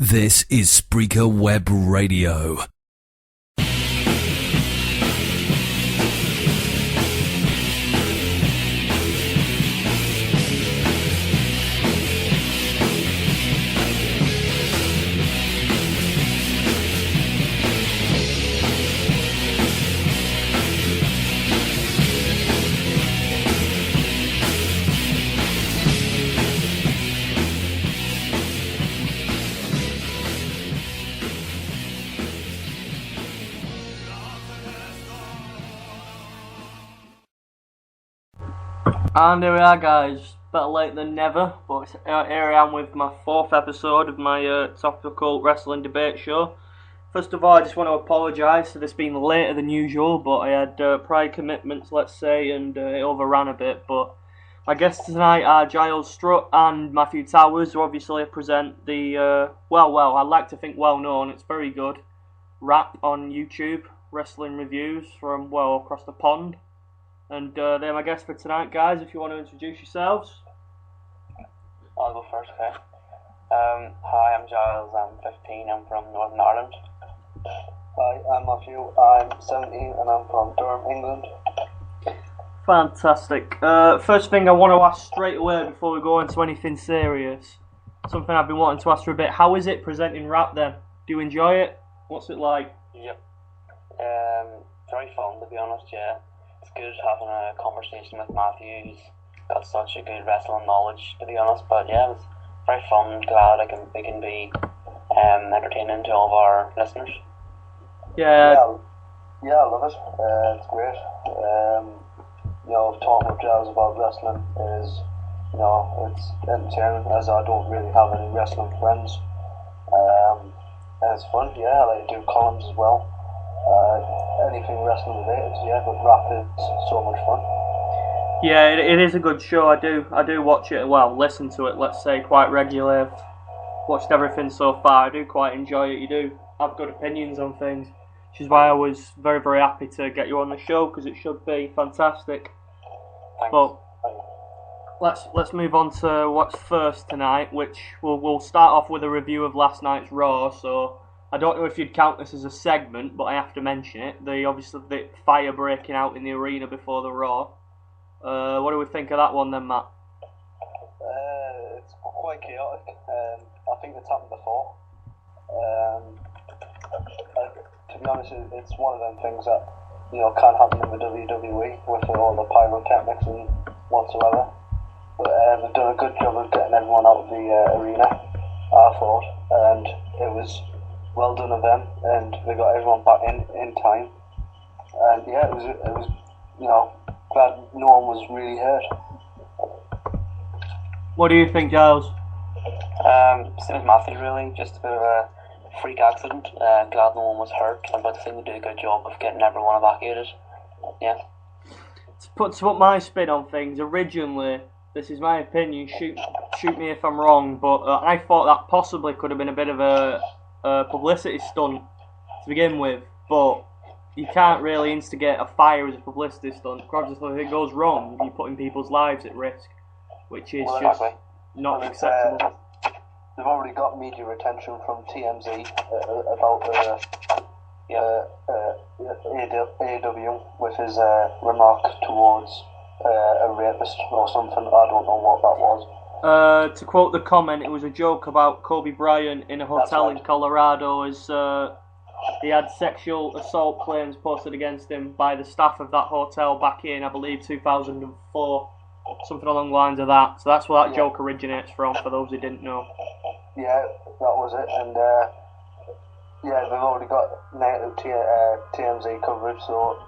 This is Spreaker Web Radio. And here we are, guys. Better late than never, but here I am with my fourth episode of my topical wrestling debate show. First of all, I just want to apologise for this being later than usual, but I had prior commitments, let's say, and it overran a bit. But my guests tonight are Giles Strutt and Matthew Towers, who obviously present the, I'd like to think well known, it's very good, rap on YouTube, wrestling reviews from, across the pond. And they're my guests for tonight, guys. If you want to introduce yourselves. I'll go first, okay. Hi, I'm Giles. I'm 15. I'm from Northern Ireland. Hi, I'm Matthew. I'm 17 and I'm from Durham, England. Fantastic. First thing I want to ask straight away before we go into anything serious. Something I've been wanting to ask for a bit. How is it presenting rap then? Do you enjoy it? What's it like? Yep. Very fun, to be honest, yeah. It's good having a conversation with Matthew. He's got such a good wrestling knowledge, to be honest. But yeah, it's very fun. I'm glad we can be entertaining to all of our listeners. Yeah, I love it. It's great. Talking with Giles about wrestling is, it's entertaining, as I don't really have any wrestling friends. And it's fun. Yeah, I like to do columns as well. Anything wrestling related, yeah, but rap is so much fun. Yeah, it is a good show. I do watch it, listen to it, let's say, quite regularly. I've watched everything so far. I do quite enjoy it. You do have good opinions on things, which is why I was very, very happy to get you on the show, because it should be fantastic. Thanks. But let's move on to what's first tonight, which we'll start off with a review of last night's Raw. So I don't know if you'd count this as a segment, but I have to mention it. Obviously the fire breaking out in the arena before the Raw. What do we think of that one then, Matt? It's quite chaotic. I think it's happened before. To be honest, it's one of them things that can't happen in the WWE with all the pyrotechnics and whatsoever. But they've done a good job of getting everyone out of the arena, I thought, and it was well done of them, and they got everyone back in time. And yeah, it was glad no one was really hurt. What do you think, Giles? Same as Matthew, really. Just a bit of a freak accident. Glad no one was hurt, but I think they did a good job of getting everyone evacuated. Yeah. To put my spin on things, originally, this is my opinion, shoot me if I'm wrong, but I thought that possibly could have been a bit of a publicity stunt to begin with, but you can't really instigate a fire as a publicity stunt, because if it goes wrong, you're putting people's lives at risk, which is just not acceptable. They've already got media attention from TMZ about AEW with his remark towards a rapist or something. I don't know what that was. To quote the comment, it was a joke about Kobe Bryant in a hotel in Colorado as he had sexual assault claims posted against him by the staff of that hotel back in, I believe, 2004. Something along the lines of that. So that's where that joke originates from, for those who didn't know. Yeah, that was it. And they've already got negative TMZ coverage, so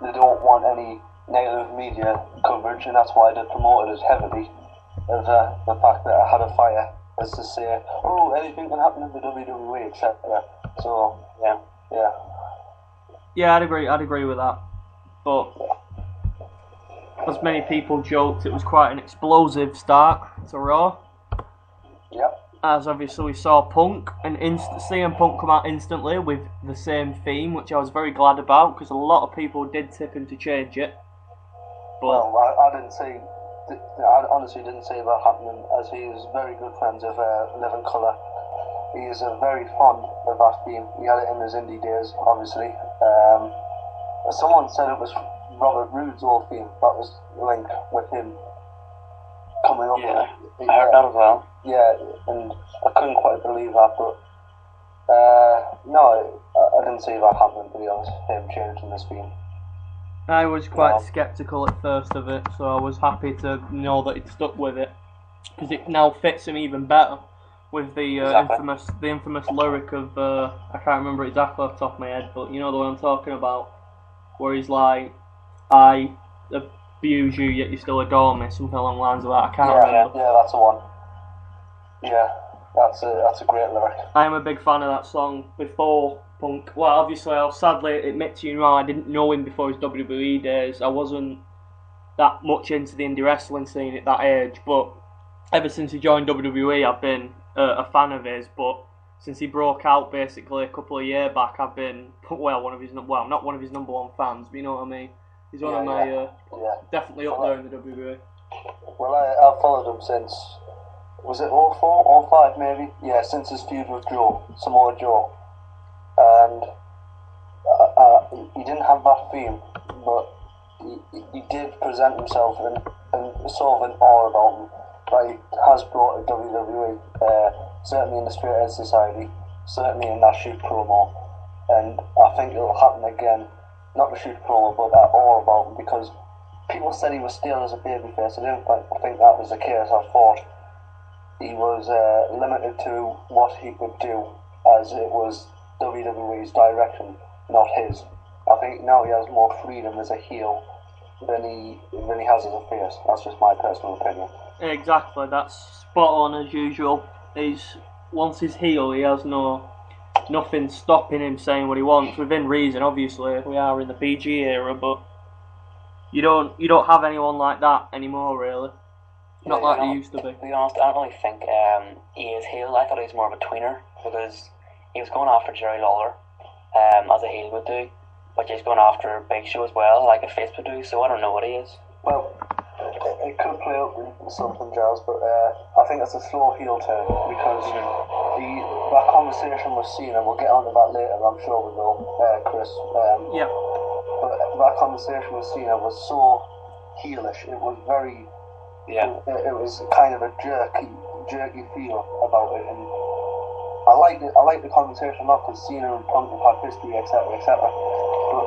they don't want any negative media coverage, and that's why they promoted it heavily. Of the fact that I had a fire, as to say, anything can happen in the WWE, etc. So yeah. Yeah, I'd agree with that. But as many people joked, it was quite an explosive start to Raw. Yep. As obviously we saw Punk and CM Punk come out instantly with the same theme, which I was very glad about, because a lot of people did tip him to change it. But I didn't see. I honestly didn't see that happening, as he is very good friends of Living Colour. he is very fond of that theme. He had it in his indie days, obviously. Someone said it was Robert Roode's old theme. That was linked with him coming up Yeah, with it. I heard that as well. Yeah, and I couldn't quite believe that, but no, I didn't see that happening, to be honest, him changing the theme. I was quite No. sceptical at first of it, so I was happy to know that it stuck with it, because it now fits him even better with the Exactly. infamous lyric of I can't remember exactly off the top of my head, but you know the one I'm talking about, where he's like, "I abuse you, yet you still adore me," something along the lines of that. I can't remember. Yeah, that's the one. Yeah, that's a great lyric. I am a big fan of that song before Punk. Well, obviously, I'll sadly admit to you now, I didn't know him before his WWE days. I wasn't that much into the indie wrestling scene at that age, but ever since he joined WWE, I've been a fan of his. But since he broke out basically a couple of years back, I've been I'm not one of his number one fans, but you know what I mean. He's one of my Yeah. definitely up there in the WWE. Well, I've followed him since, was it 04, 05 maybe? Yeah, since his feud with Samoa Joe. And he didn't have that theme, but he did present himself in sort of an aura about him that he has brought to WWE, certainly in the Straight Edge Society, certainly in that shoot promo, and I think it'll happen again, not the shoot promo, but that aura about him, because people said he was still as a babyface. I didn't think that was the case. I thought he was limited to what he could do, as it was WWE's direction, not his. I think now he has more freedom as a heel than he has as a face. That's just my personal opinion. Exactly, that's spot on as usual. Once he's heel, he has nothing stopping him saying what he wants within reason. Obviously, we are in the PG era, but you don't have anyone like that anymore, really. Not like they used to be. To be honest, I don't really think he is heel. I thought he was more of a tweener, because he was going after Jerry Lawler as a heel would do, but he's going after Big Show as well, like a face would do. So I don't know what he is. Well, it could play out in something, Giles, but I think it's a slow heel turn, because that conversation with Cena, we'll get onto that later, I'm sure we will, Chris. Yeah. But that conversation with Cena was so heelish. It was very. Yeah. It was kind of a jerky feel about it, and I liked it. I liked the conversation, not because Cena and Punk have had history, etc., etc. But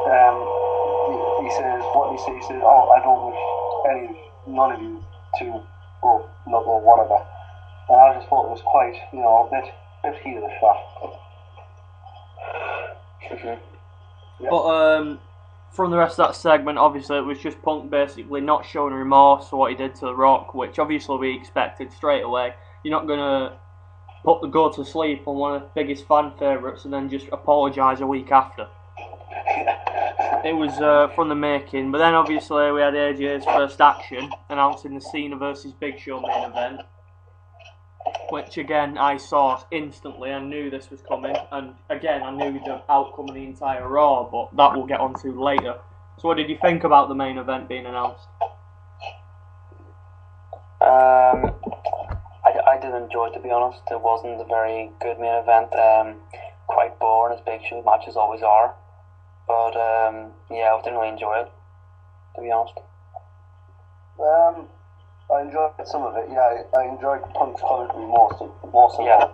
he says, what he says, he says, "Oh, I don't wish none of you to go or whatever." And I just thought it was quite, a bit heelish that. Mm-hmm. But from the rest of that segment, obviously it was just Punk basically not showing remorse for what he did to The Rock, which obviously we expected straight away. You're not going to put the go to sleep on one of the biggest fan favourites and then just apologise a week after. It was from the making, but then obviously we had AJ's first action announcing the Cena versus Big Show main event, which again I saw instantly. I knew this was coming, and again I knew the outcome of the entire Raw, but that we'll get onto later. So what did you think about the main event being announced? I did enjoy it, to be honest. It wasn't a very good main event. Quite boring, as Big Show matches always are. But yeah, I didn't really enjoy it, to be honest. I enjoyed some of it. Yeah, I enjoyed Punk's commentary most of Yeah. it.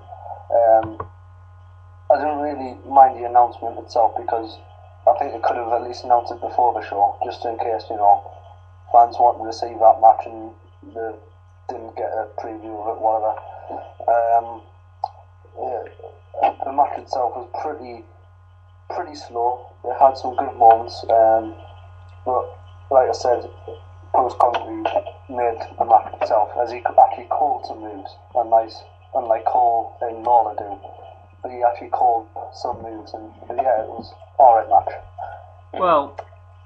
I didn't really mind the announcement itself, because I think they could have at least announced it before the show, just in case fans wanted to see that match and they didn't get a preview of it, whatever. The match itself was pretty slow. It had some good moments, but like I said, post commentary made the match itself, as he actually called some moves, unlike Cole and Lawler do. But he actually called some moves, and yeah, it was alright match. Well,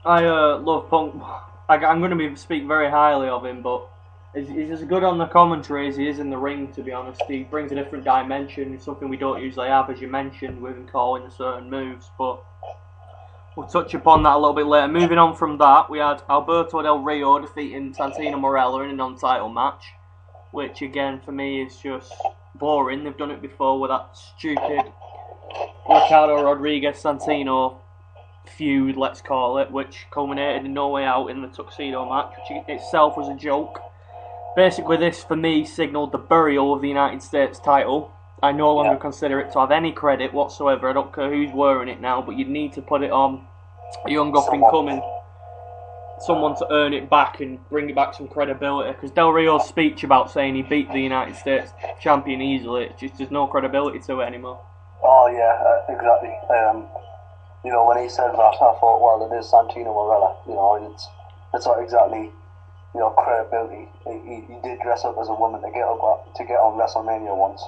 I love Punk. I'm going to speak very highly of him, but he's as good on the commentary as he is in the ring, to be honest. He brings a different dimension, something we don't usually have, as you mentioned, with him calling certain moves, but we'll touch upon that a little bit later. Moving on from that, we had Alberto Del Rio defeating Santino Marella in a non-title match, which again, for me, is just boring. They've done it before with that stupid Ricardo Rodriguez Santino feud, let's call it, which culminated in No Way Out in the Tuxedo match, which itself was a joke. Basically, this for me signalled the burial of the United States title. I no longer consider it to have any credit whatsoever. I don't care who's wearing it now, but you'd need to put it on a young up and coming, someone to earn it back and bring it back some credibility. Because Del Rio's speech about saying he beat the United States champion easily, it's just there's no credibility to it anymore. Oh yeah, exactly. You know, when he said that, I thought, well, it is Santino Marella. You know, it's not exactly, you know, credibility. He did dress up as a woman to get on WrestleMania once.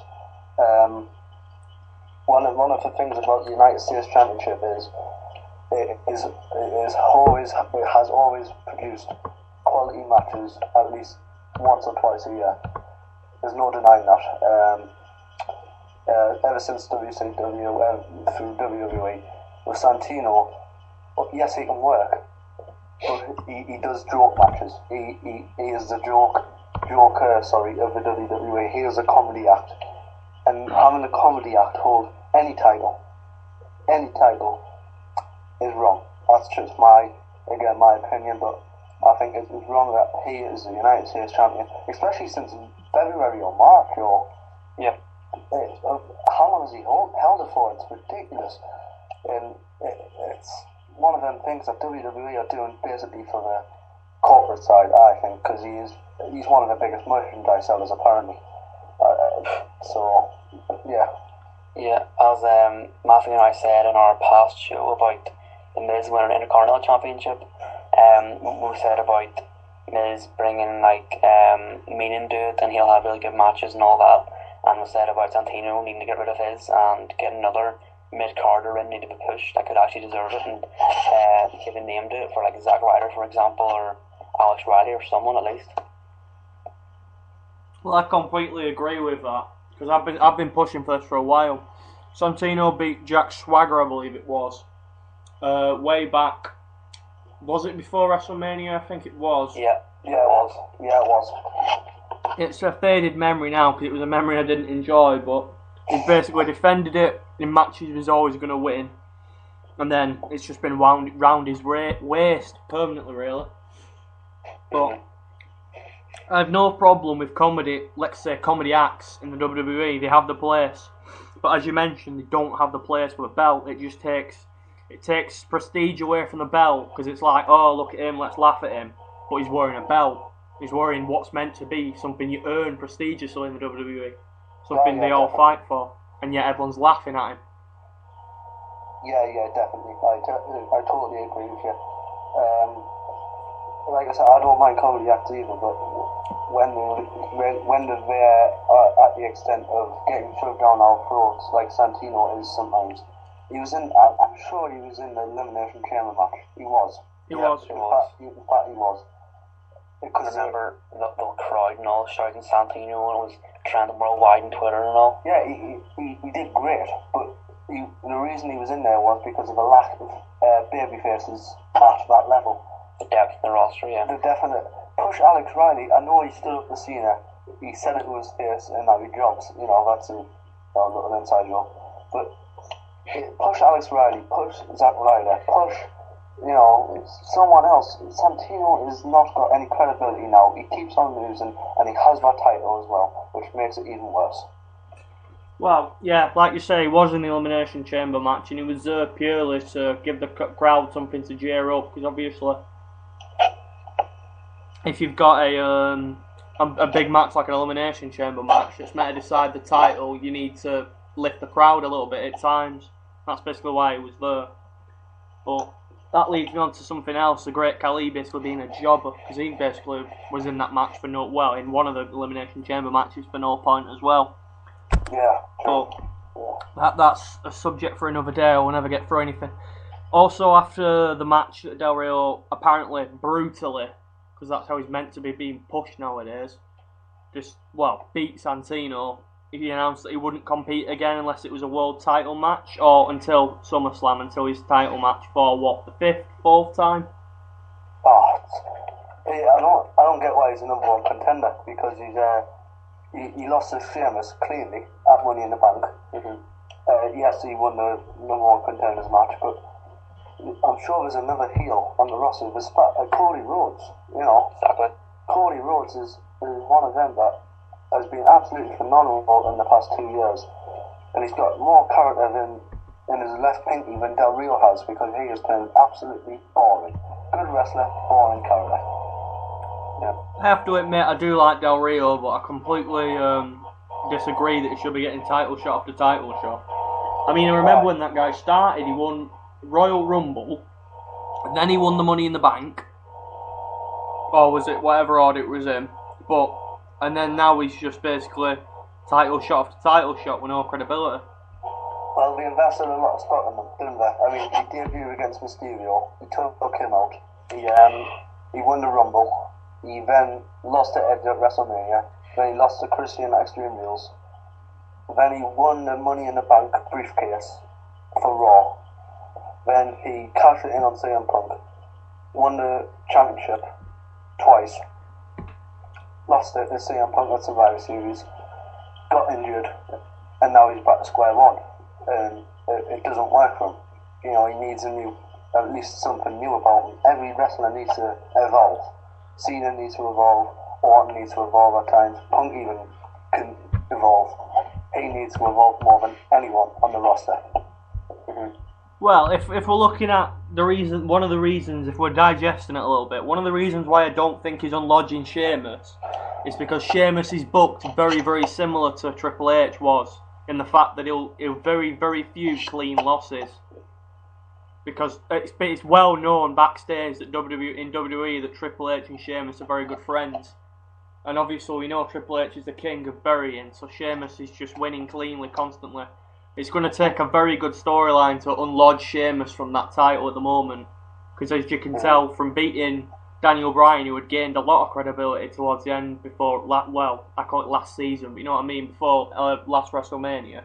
One of the things about the United States Championship is it has always produced quality matches at least once or twice a year. There's no denying that. Ever since WCW through WWE, with Santino, yes, he can work, but he does joke matches. He is the joker of the WWE. He is a comedy act, and having a comedy act hold any title is wrong. That's just my opinion, but I think it's wrong that he is the United States champion, especially since February or March or how long has he held it for? It's ridiculous, and it's one of them things that WWE are doing basically for the corporate side, I think, because he's one of the biggest merchandise sellers apparently. So yeah. Yeah, as Matthew and I said in our past show about the Miz winning the Intercontinental Championship, we said about Miz bringing meaning to it, and he'll have really good matches and all that. And we said about Santino needing to get rid of his and get another mid-carder in, need to be pushed that could actually deserve it, and give a name to it for like Zack Ryder, for example, or Alex Riley, or someone at least. Well, I completely agree with that, because I've been pushing for this for a while. Santino beat Jack Swagger, I believe it was, way back. Was it before WrestleMania? I think it was. Yeah, it was. It's a faded memory now, because it was a memory I didn't enjoy, but he basically defended it in matches he was always going to win, and then it's just been wound round his waist permanently, really. But I have no problem with comedy, let's say comedy acts in the WWE. They have the place, but as you mentioned, they don't have the place for the belt. It takes prestige away from the belt, because it's like, oh, look at him, let's laugh at him, but he's wearing a belt. He's wearing what's meant to be something you earn prestigiously in the WWE, something they all fight for, and yet everyone's laughing at him. Yeah, definitely. I totally agree with you. Like I said, I don't mind comedy acts either, but when they're at the extent of getting shoved down our throats, like Santino is sometimes. I'm sure he was in the Elimination Chamber match. He was. He was. In fact, he was. Because I remember the crowd and all shouting Santino, and it was trending worldwide on Twitter and all. Yeah, he did great, but the reason he was in there was because of a lack of baby faces at that level. The depth in the roster, yeah. The definite push Alex Riley. I know he stood up to Cena. He said it to his face, and now he drops. You know, that's a little inside joke. But push Alex Riley, push Zack Ryder, push. You know, someone else. Santino has not got any credibility now. He keeps on losing, and he has that title as well, which makes it even worse. Well, yeah, like you say, he was in the Elimination Chamber match, and he was there purely to give the crowd something to cheer up, because obviously, if you've got a big match like an Elimination Chamber match that's meant to decide the title, you need to lift the crowd a little bit at times. That's basically why he was there. But that leads me on to something else. The Great Khali basically being a jobber, because he basically was in that match for in one of the Elimination Chamber matches for no point as well. Yeah. But that's a subject for another day. We'll never get through anything. Also, after the match, Del Rio apparently brutally, because that's how he's meant to be being pushed nowadays, beat Santino. He announced that he wouldn't compete again unless it was a world title match, or until SummerSlam, until his title match for the fourth time? I don't get why he's a number one contender, because he lost to Sheamus cleanly at Money in the Bank. Yes, he won the number one contenders match, but I'm sure there's another heel on the roster. There's Cody Rhodes, you know. Exactly. Cody Rhodes is one of them that has been absolutely phenomenal in the past 2 years. And he's got more character in his left pinky than Del Rio has, because he has turned absolutely boring. Good wrestler, boring character. Yeah. I have to admit, I do like Del Rio, but I completely disagree that he should be getting title shot after title shot. I mean, I remember when that guy started, he won Royal Rumble, and then he won the Money in the Bank, or was it whatever order it was in, and then now he's just basically title shot after title shot with no credibility. Well, they invested a lot of stock in him, didn't they? I mean, he debuted against Mysterio, he took him out, he won the Rumble, he then lost to Edge at WrestleMania, then he lost to Christian at Extreme Rules, then he won the Money in the Bank briefcase for Raw, then he cashed it in on CM Punk, won the championship twice, lost it to CM Punk at Survivor Series, got injured, and now he's back to square one, and it doesn't work for him. You know, he needs at least something new about him. Every wrestler needs to evolve. Cena needs to evolve, Orton needs to evolve at times, Punk even can evolve. He needs to evolve more than anyone on the roster. Well, if we're looking at one of the reasons, if we're digesting it a little bit, one of the reasons why I don't think he's unlodging Sheamus is because Sheamus is booked very, very similar to Triple H was, in the fact that he'll very, very few clean losses. Because it's well known backstage that in WWE that Triple H and Sheamus are very good friends. And obviously we know Triple H is the king of burying, so Sheamus is just winning cleanly constantly. It's going to take a very good storyline to unlodge Sheamus from that title at the moment. Because as you can tell from beating Daniel Bryan, who had gained a lot of credibility towards the end before, well, I call it last season, but you know what I mean, before last WrestleMania.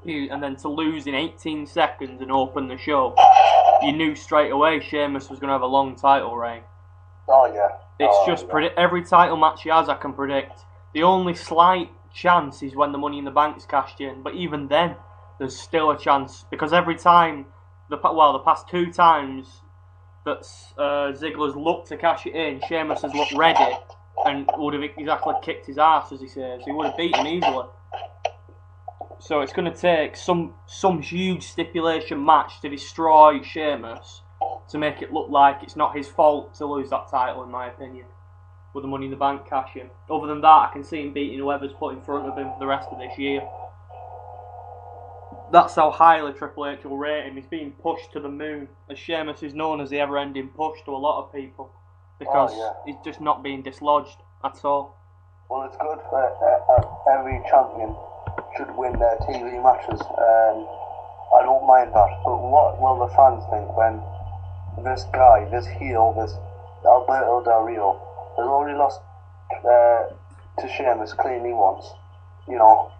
And then to lose in 18 seconds and open the show, you knew straight away Sheamus was going to have a long title reign. Oh, yeah. Every title match he has, I can predict. The only slight chance is when the Money in the Bank is cashed in, but even then, there's still a chance, because every time, the past 2 times that Ziggler's looked to cash it in, Sheamus has looked ready and would have exactly kicked his ass, as he says. He would have beaten easily. So it's going to take some huge stipulation match to destroy Sheamus to make it look like it's not his fault to lose that title, in my opinion, with the Money in the Bank cash in. Other than that, I can see him beating whoever's put in front of him for the rest of this year. That's how highly Triple H will rate him. He's being pushed to the moon, as Sheamus is known as the ever-ending push to a lot of people, because he's just not being dislodged at all. Well, it's good for every champion should win their TV matches. I don't mind that, but what will the fans think when this guy, this heel, this Alberto Del Rio, has already lost to Sheamus cleanly once? You know,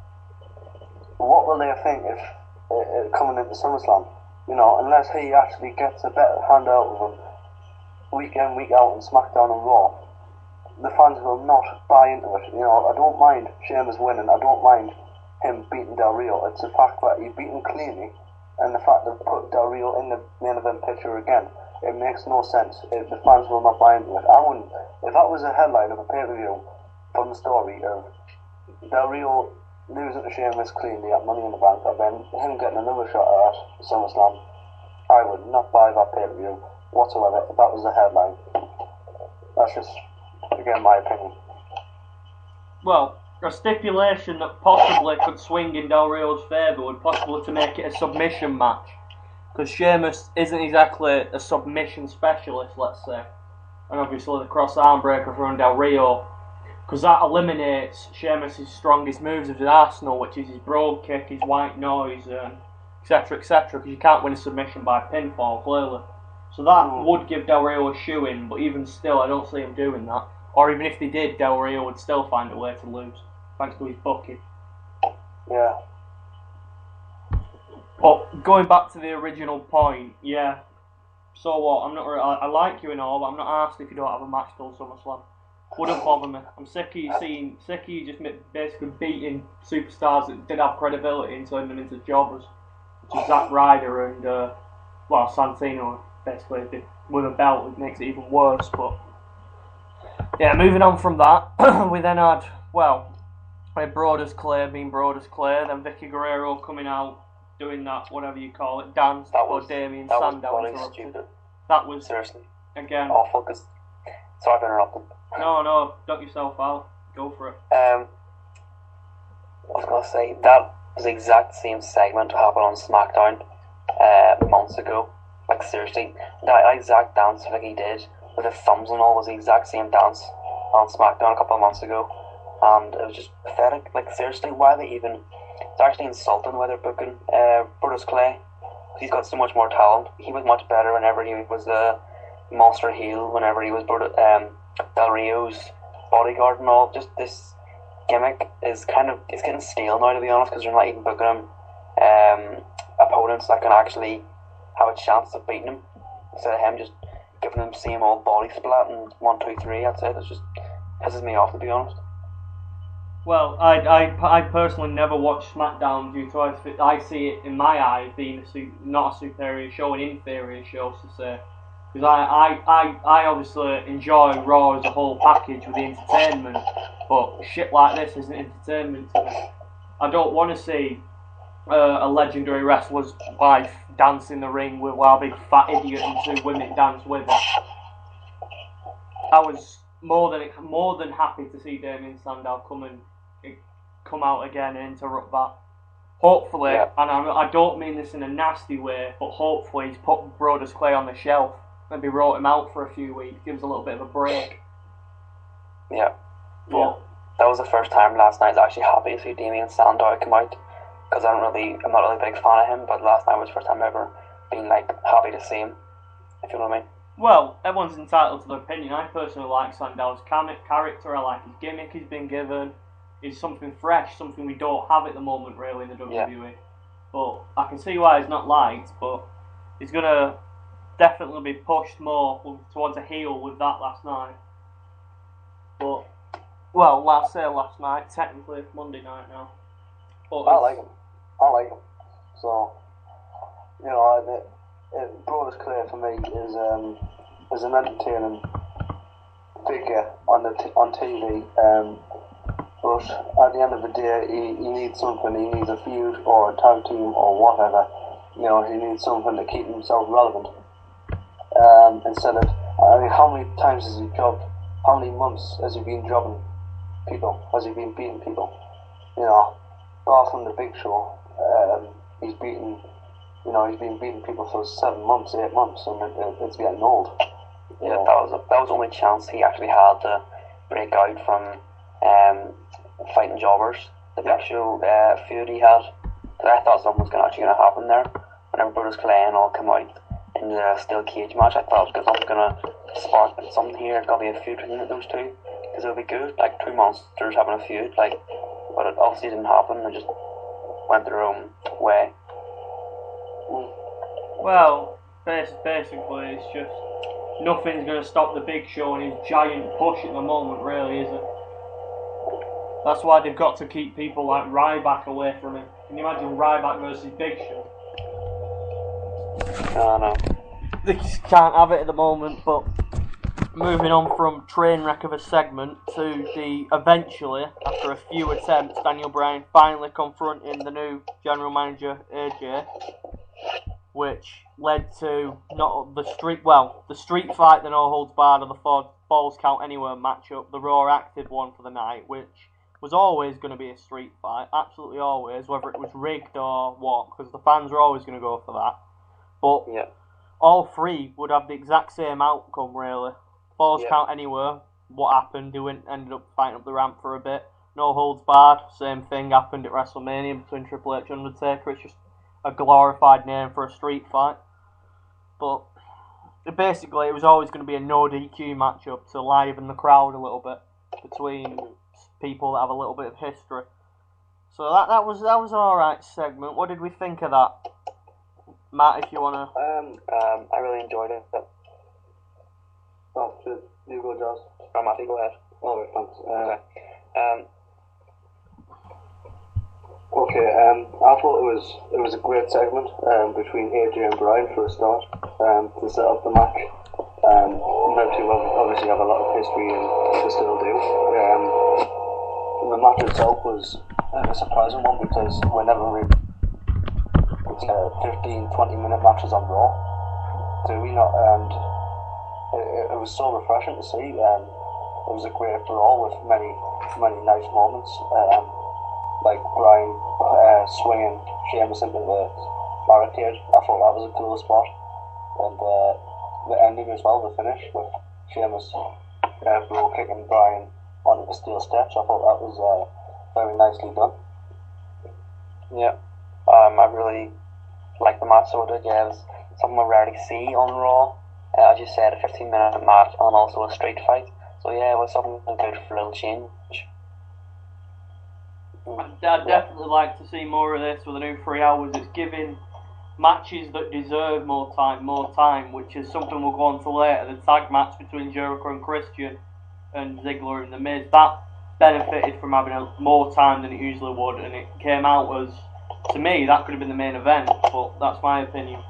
what will they think if coming into SummerSlam? You know, unless he actually gets a better hand out of him week in, week out on SmackDown and Raw, the fans will not buy into it. You know, I don't mind Sheamus winning. I don't mind him beating Del Rio. It's the fact that he beat him cleanly, and the fact that put Del Rio in the main event picture again. It makes no sense. The fans will not buy into it. I wouldn't. If that was a headline of a pay-per-view from the story of Del Rio losing to Sheamus cleanly at Money in the Bank, and then him getting another shot at SummerSlam, I would not buy that pay-per-view whatsoever if that was the headline. That's just, again, my opinion. Well, a stipulation that possibly could swing in Del Rio's favour would possibly to make it a submission match. Because Sheamus isn't exactly a submission specialist, let's say. And obviously the cross arm breaker from Del Rio, because that eliminates Sheamus' strongest moves of his arsenal, which is his broad kick, his white noise, etc, etc, because you can't win a submission by pinfall, clearly. So that would give Del Rio a shoe-in, but even still, I don't see him doing that. Or even if they did, Del Rio would still find a way to lose, thanks to his booking. Yeah. But going back to the original point, so what? I like you and all, but I'm not asked if you don't have a match till SummerSlam. Wouldn't bother me. I'm sick of you just basically beating superstars that did have credibility and turning them into jobbers. Which is Zack Ryder and, Santino, basically, with a belt, it makes it even worse, but... Yeah, moving on from that, we then had, Brodus Clay being Brodus Clay, then Vicky Guerrero coming out, doing that, whatever you call it, dance before Damien Sandow interrupted. Stupid. That was, Seriously. again... Awful, because... Sorry for interrupting. No, duck yourself out. Go for it. I was going to say, that was the exact same segment that happened on SmackDown months ago. Like, seriously, that exact dance Vicky did with the thumbs and all was the exact same dance on SmackDown a couple of months ago. And it was just pathetic. Like, seriously, why are they even... It's actually insulting why they're booking Brodus Clay. He's got so much more talent. He was much better whenever he was the monster heel, whenever he was Del Rio's bodyguard and all. Just this gimmick is it's getting stale now, to be honest, because they're not even booking him opponents that can actually have a chance of beating him, instead of him just giving him the same old body splat and 1, 2, 3. That's it. It just pisses me off, to be honest. Well, I personally never watched SmackDown due to I see it in my eyes being not a superior show, an inferior show, to say. Because I obviously enjoy Raw as a whole package with the entertainment, but shit like this isn't entertainment to me. I don't want to see a legendary wrestler's wife dance in the ring while a big fat idiot and 2 women dance with her. I was more than happy to see Damien Sandow come out again and interrupt that. Hopefully, and I don't mean this in a nasty way, but hopefully he's put Brodus Clay on the shelf. Maybe wrote him out for a few weeks, gives a little bit of a break. Yeah. That was the first time last night I was actually happy to see Damien Sandow come out, because I'm not really a big fan of him, but last night was the first time I've ever been happy to see him, if you know what I mean. Well, everyone's entitled to their opinion. I personally like Sandow's character, I like his gimmick he's been given. It's something fresh, something we don't have at the moment really in the WWE. But I can see why he's not liked, but he's going to definitely be pushed more towards a heel with that last night. But, last night, technically it's Monday night now. But I like him. So, Brodus Clay for me is an entertaining figure on TV. But at the end of the day, he needs something. He needs a feud or a tag team or whatever. He needs something to keep himself relevant. Instead of, how many times has he jobbed? How many months has he been jobbing people? Has he been beating people? Apart from the Big Show, he's been beating people for 7 months, 8 months, and it's getting old. Yeah, that was the only chance he actually had to break out from fighting jobbers. The Big Show feud he had. Because I thought something was actually going to happen there. Whenever Brodus Clay and all come out in the steel cage match, I thought something's going to spark something here. It's going to be a feud between those two. Because it'll be good, 2 monsters having a feud. But it obviously didn't happen. They just went their own way. Well, basically, it's just nothing's going to stop the Big Show and his giant push at the moment, really, is it? That's why they've got to keep people like Ryback away from him. Can you imagine Ryback versus Big Show? No. They just can't have it at the moment, but moving on from train wreck of a segment to eventually, after a few attempts, Daniel Bryan finally confronting the new general manager, AJ, which led to the street fight, the no holds barred, and the Falls Count Anywhere matchup, the Raw active one for the night, which was always going to be a street fight, absolutely always, whether it was rigged or what, because the fans were always going to go for that. But all three would have the exact same outcome, really. Falls Count Anywhere, what happened, he ended up fighting up the ramp for a bit. No holds barred, same thing happened at WrestleMania between Triple H and Undertaker. It's just a glorified name for a street fight. But basically, it was always going to be a no DQ matchup to liven the crowd a little bit between people that have a little bit of history. So that was an alright segment. What did we think of that? Matt, if you wanna. I really enjoyed it. Oh, shit. You go, Josh. Matty, go ahead. Alright, thanks. Okay. I thought it was a great segment between AJ and Brian for a start to set up the match. Them two obviously have a lot of history and they still do. The match itself was a surprising one because whenever we 15-20 minute matches on Raw, do we not? And it was so refreshing to see. It was a great brawl with many nice moments. Like Brian swinging Sheamus into the barricade. I thought that was a cool spot. And the ending as well, the finish with Sheamus bro kicking Brian onto the steel steps. I thought that was very nicely done. Yeah. I really like the match, so I did. Yeah, it was something we rarely see on Raw. As you said, a 15-minute match and also a street fight. So yeah, it was something good for a little change. I'd definitely like to see more of this with the new 3 hours. It's giving matches that deserve more time, which is something we'll go on to later. The tag match between Jericho and Christian and Ziggler and The Miz, that benefited from having more time than it usually would, and it came out as, to me, that could have been the main event, but that's my opinion.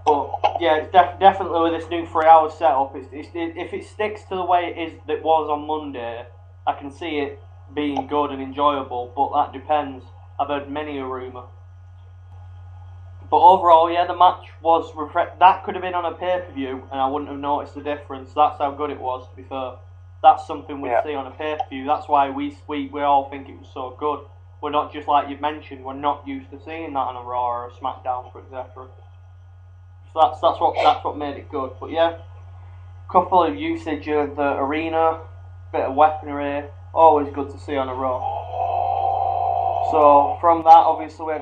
But yeah, it's definitely with this new 3 hour setup, if it sticks to the way it was on Monday, I can see it being good and enjoyable, but that depends. I've heard many a rumour. But overall, yeah, the match was that could have been on a pay-per-view and I wouldn't have noticed the difference. That's how good it was, to be fair. That's something we'd see on a pay-per-view. That's why we all think it was so good. We're not, just like you've mentioned, we're not used to seeing that on a Raw or a SmackDown, for etc. So that's what made it good. But yeah, couple of usage of the arena, bit of weaponry, always good to see on a Raw. So from that, obviously,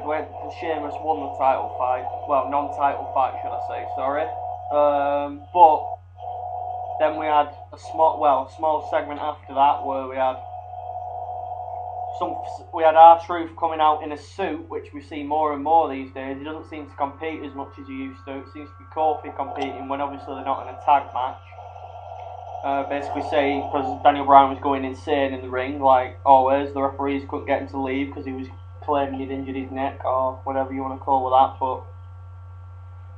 Sheamus won the title fight. Well, non-title fight, should I say? Sorry. But then we had a small segment after that where we had R-Truth coming out in a suit, which we see more and more these days. He doesn't seem to compete as much as he used to. It seems to be Kofi competing when obviously they're not in a tag match. Basically say, because Daniel Bryan was going insane in the ring, like always, the referees couldn't get him to leave because he was claiming he'd injured his neck or whatever you want to call that. But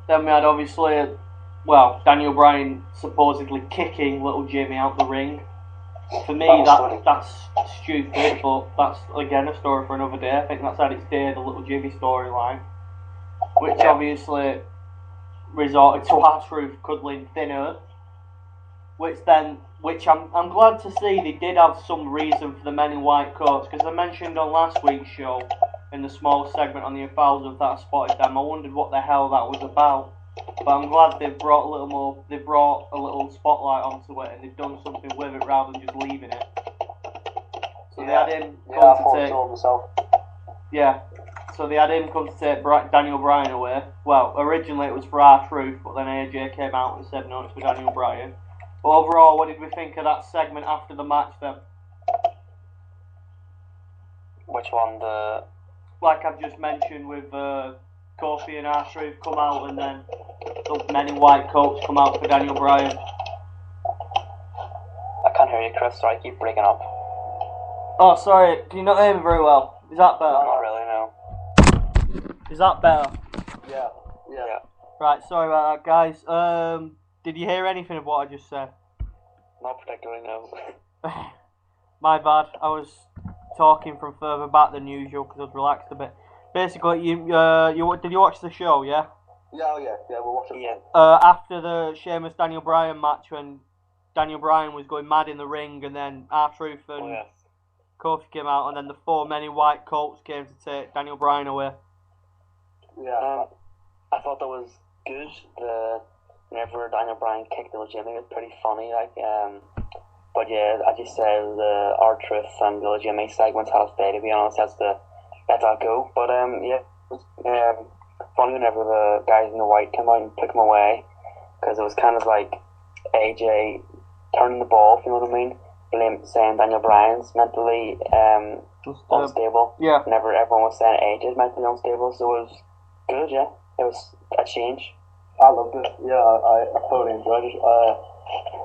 then we had obviously, Daniel Bryan supposedly kicking little Jimmy out the ring. For me, that's stupid, but that's again a story for another day. I think that's had its day, the little Jimmy storyline, which obviously resorted to R-Truth cuddling Thin Earth. Which I'm glad to see they did have some reason for the men in white coats, because I mentioned on last week's show in the small segment on the 1000th that I spotted them. I wondered what the hell that was about, but I'm glad they've brought a little spotlight onto it and they've done something with it rather than just leaving it. So they had him come to take. Yeah. So they had him come to take Daniel Bryan away. Well, originally it was for R-Truth, but then AJ came out and said no, it's for Daniel Bryan. But overall, what did we think of that segment after the match then? Which one? Like I've just mentioned with Kofi and R-Truth come out and then the men in white coats come out for Daniel Bryan. I can't hear you, Chris. Sorry, I keep breaking up. Oh, sorry. Can you not hear me very well? Is that better? No, not really, no. Is that better? Yeah. Right, sorry about that, guys. Did you hear anything of what I just said? Not particularly, no. My bad. I was talking from further back than usual because I was relaxed a bit. Basically, did you watch the show? Yeah. Yeah, we're watching. Yeah. After the Sheamus Daniel Bryan match, when Daniel Bryan was going mad in the ring, and then R-Truth and Kofi came out, and then the 4 men in white coats came to take Daniel Bryan away. Yeah. I thought that was good. Whenever Daniel Bryan kicked little Jimmy, it was pretty funny, but yeah, as you said, the R-Truth and little Jimmy segments had its day, to be honest. That's the let that go. But yeah, it was funny whenever the guys in the white came out and took him away, because it was kind of like AJ turning the ball, if you know what I mean, saying Daniel Bryan's mentally unstable. Yeah. Whenever everyone was saying AJ's mentally unstable, so it was good. Yeah, it was a change. I loved it. Yeah, I thoroughly enjoyed it.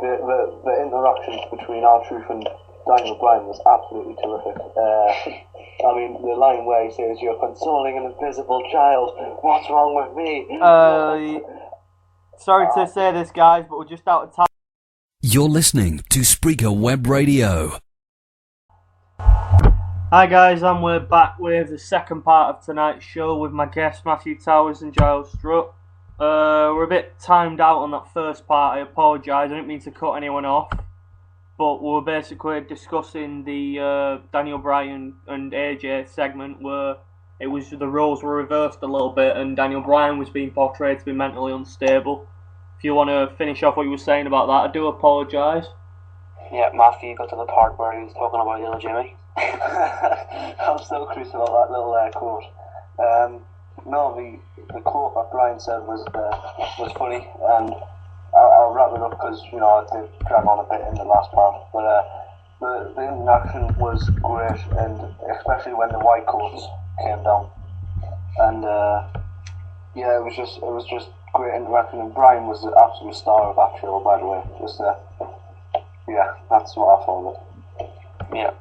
the interactions between R-Truth and Daniel Bryan was absolutely terrific. I mean, the line where he says, "You're consoling an invisible child. What's wrong with me?" Sorry to say this, guys, but we're just out of time. You're listening to Spreaker Web Radio. Hi guys, and we're back with the second part of tonight's show with my guests Matthew Towers and Giles Strutt. We're a bit timed out on that first part, I apologise, I didn't mean to cut anyone off, but we were basically discussing the Daniel Bryan and AJ segment where it was the roles were reversed a little bit and Daniel Bryan was being portrayed to be mentally unstable. If you want to finish off what you were saying about that, I do apologise. Yeah, Matthew got to the part where he was talking about little Jimmy. I'm still curious about that little quote. No, the quote that Brian said was funny, and I'll wrap it up because I did drag on a bit in the last part. But the interaction was great, and especially when the white coats came down, and it was just great interaction. And Brian was the absolute star of that show, by the way. That's what I thought of it. Yeah.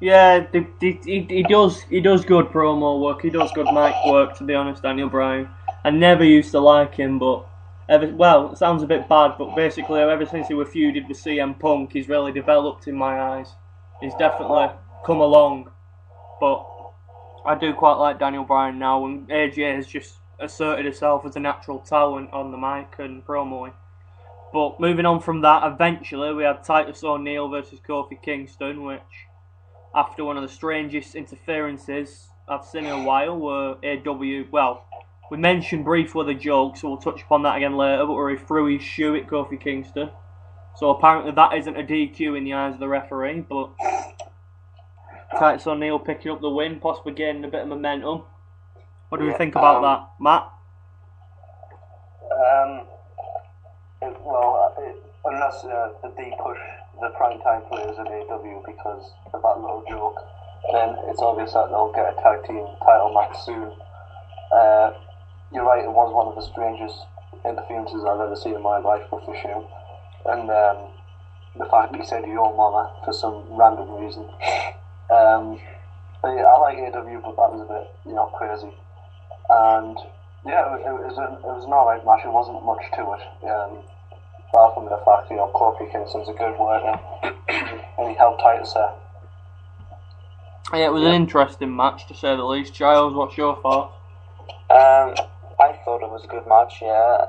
Yeah, he does good promo work. He does good mic work. To be honest, Daniel Bryan. I never used to like him, but it sounds a bit bad, but basically, ever since he was feuded with CM Punk, he's really developed in my eyes. He's definitely come along, but I do quite like Daniel Bryan now, and AJ has just asserted herself as a natural talent on the mic and promoing. But moving on from that, eventually we had Titus O'Neil versus Kofi Kingston, which, after one of the strangest interferences I've seen in a while, where we mentioned briefly the joke, so we'll touch upon that again later, but where he threw his shoe at Kofi Kingston. So apparently that isn't a DQ in the eyes of the referee, but Titus O'Neil picking up the win, possibly gaining a bit of momentum. What do we think about that, Matt? Unless they push the primetime players at AEW because of that little joke, then it's obvious that they'll get a tag team title match soon. You're right, it was one of the strangest interferences I've ever seen in my life with the shoe. And the fact that he said your mama for some random reason. But yeah, I like AEW, but that was a bit, crazy. And yeah, it was an alright match. It wasn't much to it. Apart from the fact, Kofi Kingston's a good worker, and he helped Titus there. Yeah, it was an interesting match to say the least. Giles, what's your thoughts? I thought it was a good match. Yeah.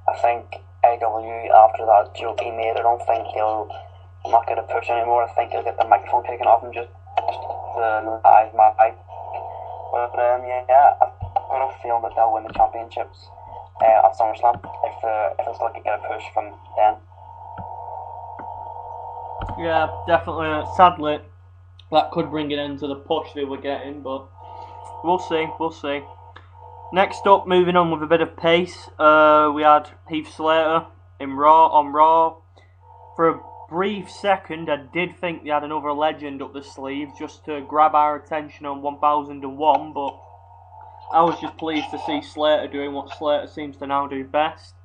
I think AW after that joke he made, I don't think he'll not get a push anymore. I think he'll get the microphone taken off him just the live mic. But I've got a feeling that they'll win the championships at SummerSlam if it's like to get a push from then. Yeah, definitely. Sadly, that could bring an end to the push they were getting, but we'll see. Next up, moving on with a bit of pace, we had Heath Slater on Raw. For a brief second, I did think they had another legend up the sleeve just to grab our attention on 1001, but I was just pleased to see Slater doing what Slater seems to now do best.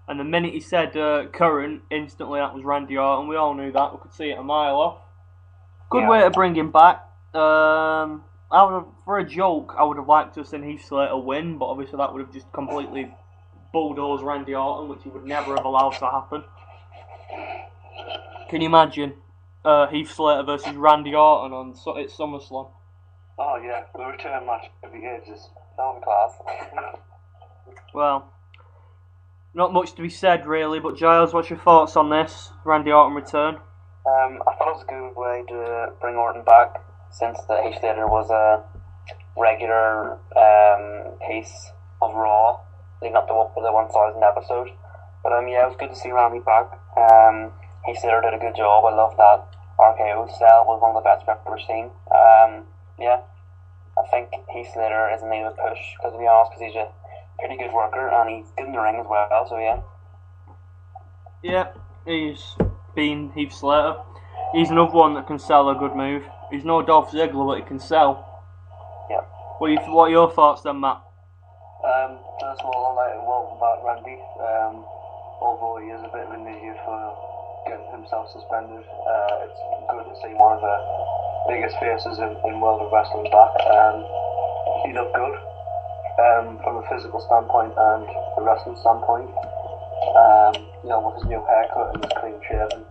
And the minute he said current, instantly that was Randy Orton. We all knew that. We could see it a mile off. Good way to bring him back. For a joke, I would have liked to have seen Heath Slater win, but obviously that would have just completely bulldozed Randy Orton, which he would never have allowed to happen. Can you imagine Heath Slater versus Randy Orton at SummerSlam? Oh yeah, the return match of the ages. That would be class. Well, not much to be said really, but Giles, what's your thoughts on this Randy Orton return? I thought it was a good way to bring Orton back, since the Heath Slater was a regular piece of Raw leading up to the 1000 episode. But it was good to see Randy back. Heath Slater did a good job. I love that RKO style, was one of the best I've ever seen. I think Heath Slater is in need of a push, because to be honest, he's a pretty good worker and he's good in the ring as well. So yeah. Yeah, he's been Heath Slater. He's another one that can sell a good move. He's no Dolph Ziggler, but he can sell. Yeah. What are your thoughts then, Matt? First of all, I'd like to welcome back Randy. although he is a bit of an idiot for getting himself suspended. It's good to see one of the biggest faces in World of Wrestling back. He looked good from a physical standpoint and a wrestling standpoint. With his new haircut and his clean shaven,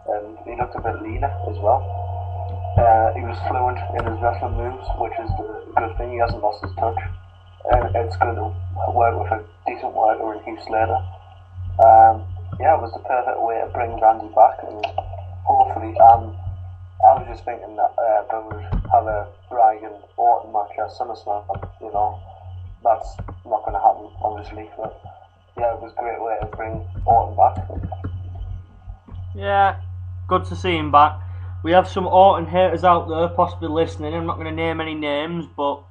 and he looked a bit leaner as well. He was fluent in his wrestling moves, which is the good thing. He hasn't lost his touch, and it's good to work with a decent worker in Heath Slater. It was the perfect way to bring Randy back, and hopefully, I was just thinking that they would have a Bryan Orton match at SummerSlam. That's not going to happen, obviously, but yeah, it was a great way to bring Orton back. Yeah, good to see him back. We have some Orton haters out there possibly listening. I'm not going to name any names, but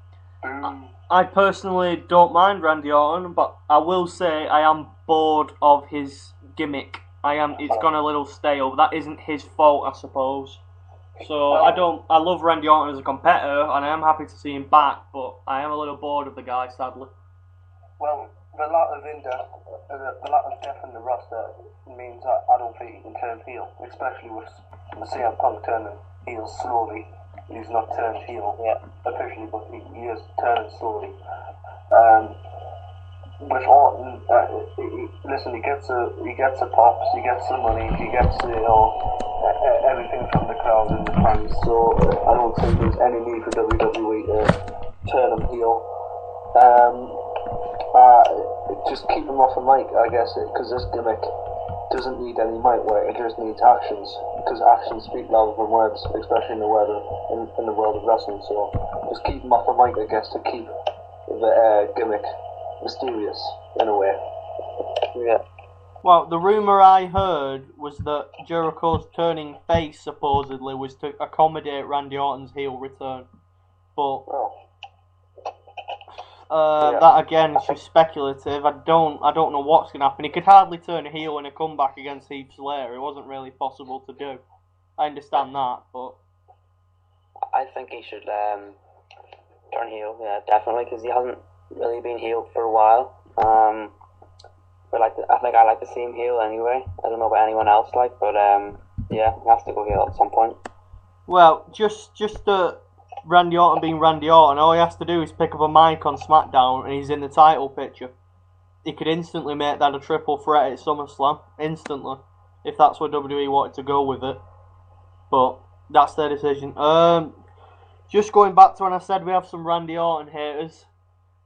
I personally don't mind Randy Orton, but I will say I am bored of his gimmick. It's gone a little stale. That isn't his fault, I suppose. So I love Randy Orton as a competitor, and I am happy to see him back, but I am a little bored of the guy, sadly. Well, the lack of depth in the roster means that I don't think he can turn heel, especially with CM Punk turning heel slowly. He's not turned heel yet officially, but he is turning slowly. With Orton, he gets the pops, he gets the money, he gets everything from the crowd and the fans. So I don't think there's any need for WWE to turn him heel. Just keep him off the mic, I guess, because this gimmick doesn't need any mic work. It just needs actions, because actions speak louder than words, especially in the world of wrestling. So just keep him off the mic, I guess, to keep the gimmick mysterious in a way. Yeah. Well, the rumour I heard was that Jericho's turning face supposedly was to accommodate Randy Orton's heel return, but that again is just speculative. I don't know what's going to happen. He could hardly turn a heel in a comeback against Heath Slater. It wasn't really possible to do. I understand that, but I think he should turn heel. Yeah, definitely, because he hasn't really been heel for a while. But I think I like to see him heel anyway. I don't know about anyone else, but yeah, he has to go heel at some point. Well, just Randy Orton being Randy Orton, all he has to do is pick up a mic on SmackDown and he's in the title picture. He could instantly make that a triple threat at SummerSlam, instantly, if that's where WWE wanted to go with it. But that's their decision. Just going back to when I said we have some Randy Orton haters,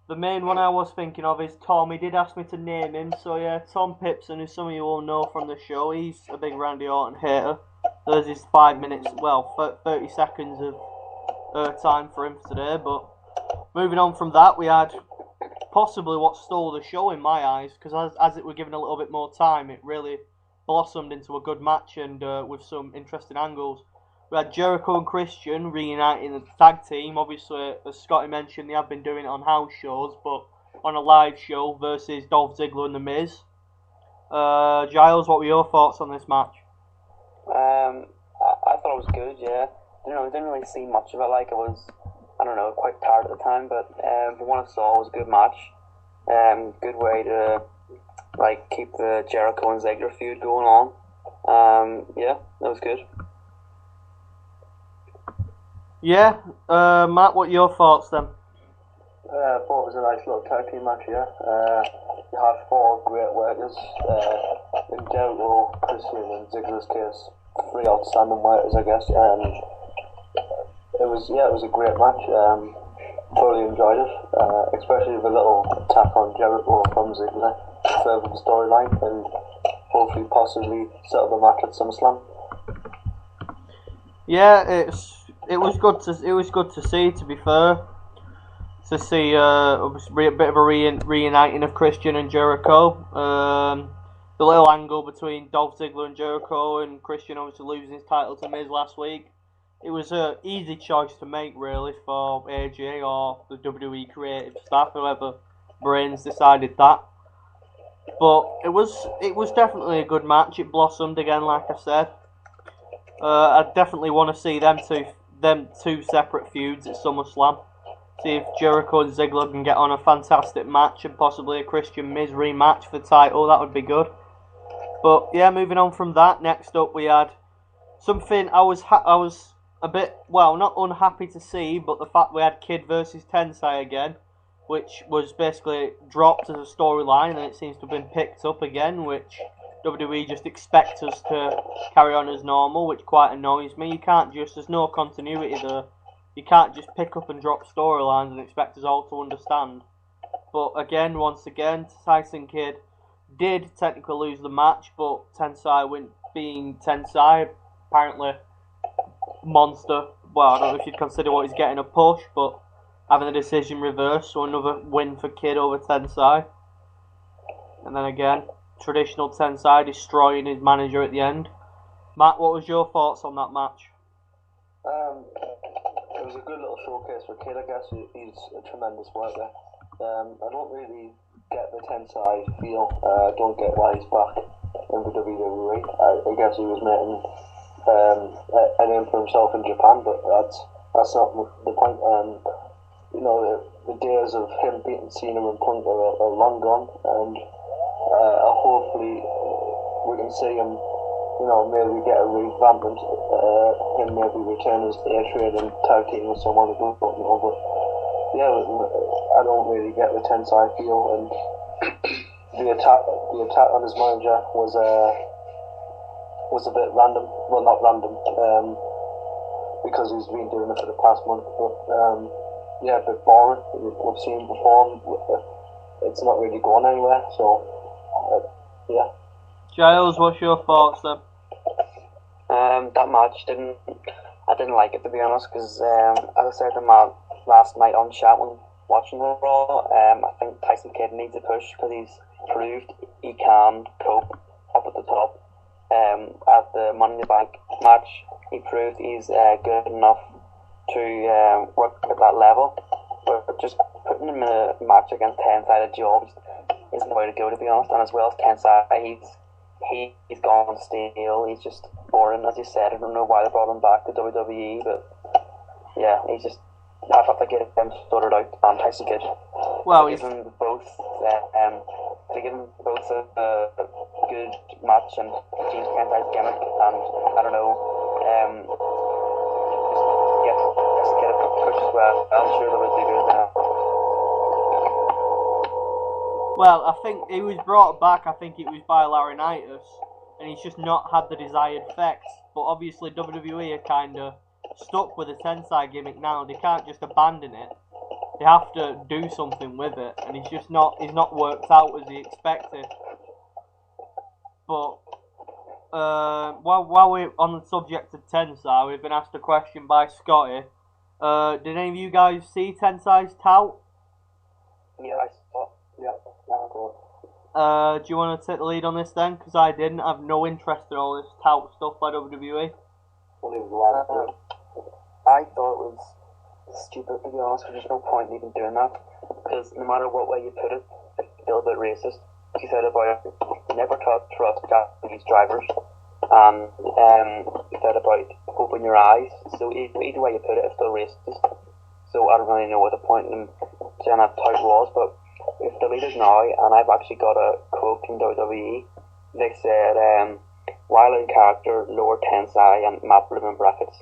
the main one I was thinking of is Tom. He did ask me to name him, so yeah, Tom Pipson, who some of you will know from the show, he's a big Randy Orton hater. There's his 5 minutes, 30 seconds of time for him today. But moving on from that, we had possibly what stole the show in my eyes, because as it were given a little bit more time, it really blossomed into a good match and with some interesting angles. We had Jericho and Christian reuniting the tag team. Obviously, as Scotty mentioned, they have been doing it on house shows, but on a live show versus Dolph Ziggler and The Miz. Giles, what were your thoughts on this match? I thought it was good, yeah. Didn't really see much of it. I was, quite tired at the time, but from what I saw, it was a good match. Good way to keep the Jericho and Ziggler feud going on. Yeah, that was good. Yeah, Matt, what are your thoughts then? I thought it was a nice little tag team match, yeah. You had 4 great workers. In Jericho, Christian, and Ziggler's case, 3 outstanding workers, I guess. It was a great match. Totally enjoyed it, especially the little attack on Jericho from Ziggler, further the storyline, and hopefully possibly settle the match at SummerSlam. Yeah, it was good to see. To be fair, to see a bit of a reuniting of Christian and Jericho. The little angle between Dolph Ziggler and Jericho, and Christian obviously losing his title to Miz last week. It was an easy choice to make, really, for AJ or the WWE creative staff, whoever brains decided that. But it was definitely a good match. It blossomed again, like I said. I definitely want to see them two separate feuds at SummerSlam. See if Jericho and Ziggler can get on a fantastic match and possibly a Christian Miz rematch for the title. That would be good. But yeah, moving on from that, next up we had something I was a bit, well, not unhappy to see, but the fact we had Kid versus Tensai again, which was basically dropped as a storyline, and it seems to have been picked up again, which WWE just expect us to carry on as normal, which quite annoys me. You can't just, there's no continuity there. You can't just pick up and drop storylines and expect us all to understand. But again, once again, Tyson Kidd did technically lose the match, but Tensai, being Tensai, apparently monster. Well, I don't know if you'd consider what he's getting a push, but having the decision reversed, so another win for Kidd over Tensai. And then again, traditional Tensai destroying his manager at the end. Matt, what was your thoughts on that match? It was a good little showcase for Kidd. I guess he's a tremendous worker. I don't really get the Tensai feel. I don't get why he's back in the WWE. I guess he was making a name for himself in Japan, but that's not the point. You know, the days of him beating Cena and Punk are long gone, and hopefully we can see him, you know, maybe get a revamp and him maybe return as A-Train and tag team with someone who don't know. But yeah, I don't really get the Tensai feel, and the attack on his manager was a bit random. Well, not random, because he's been doing it for the past month. But yeah, a bit boring. We've seen before. It's not really going anywhere. So yeah. Giles, what's your thoughts then? That match I didn't like it, to be honest, because as I said to Matt last night on chat when watching the Raw, I think Tyson Kidd needs a push because he's proved he can cope up at the top. At the Money in the Bank match, he proved he's good enough to work at that level. But just putting him in a match against Tensai Jobs isn't the way to go, to be honest. And as well as Tensai, he's gone stale. He's just boring, as you said. I don't know why they brought him back to WWE, but yeah, he's just. I have to get them sorted out. Tyson Kidd. Well, to give them both a good match and change Tensai's gimmick, and I don't know, just get a push as well. I'm sure they would do that. Well, I think he was brought back, I think it was by Laurinaitis, and he's just not had the desired effects. But obviously WWE are kind of stuck with the Tensai gimmick now. They can't just abandon it. They have to do something with it, and he's not worked out as he expected. But while we're on the subject of Tensai, we've been asked a question by Scotty. Did any of you guys see Tensai's tout? Yeah, I saw. Yeah. Do you want to take the lead on this then? Because I didn't. I have no interest in all this tout stuff by WWE. I thought it was stupid, to be honest, because there's no point in even doing that. Because no matter what way you put it, it's still a bit racist. He said about never trust Japanese drivers, and he said about open your eyes. So either way you put it, it's still racist. So I don't really know what the point in saying that tout was, but it's deleted now, and I've actually got a quote from WWE. They said, while in character, Lord Tensai and Matt Bloom in brackets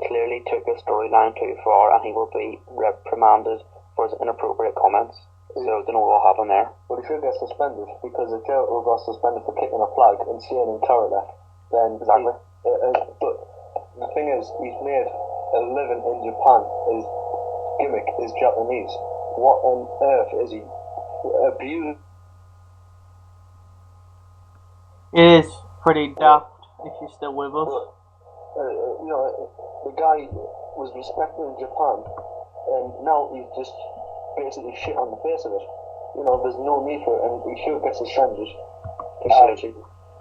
clearly took the storyline too far, and he will be reprimanded for his inappropriate comments. So I don't know what will happen there. Well, he should get suspended, because if Jericho got suspended for kicking a flag and staying in character, then Exactly. But the thing is, he's made a living in Japan. His gimmick is Japanese. What on earth is he abused? It is pretty daft if you're still with us. You know, the guy was respected in Japan, and now he's just basically shit on the face of it. You know, there's no need for it, and he should get suspended.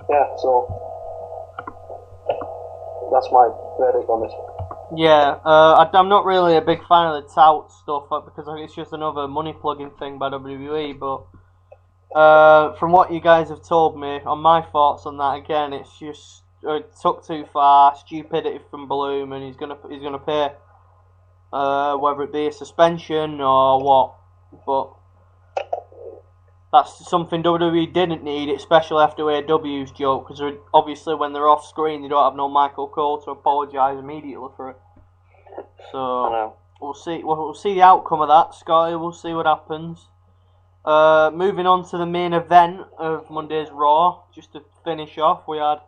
Yeah, so that's my verdict on it. Yeah, I'm not really a big fan of the tout stuff because it's just another money plugging thing by WWE. But from what you guys have told me, on my thoughts on that, again, it's just it took too far, stupidity from Bloom, and he's gonna pay whether it be a suspension or what. But That's something WWE didn't need, especially after AEW's joke, because obviously when they're off screen, they don't have no Michael Cole to apologise immediately for it. So we'll see. We'll see the outcome of that, Scotty. We'll see what happens. Moving on to the main event of Monday's Raw, just to finish off, we had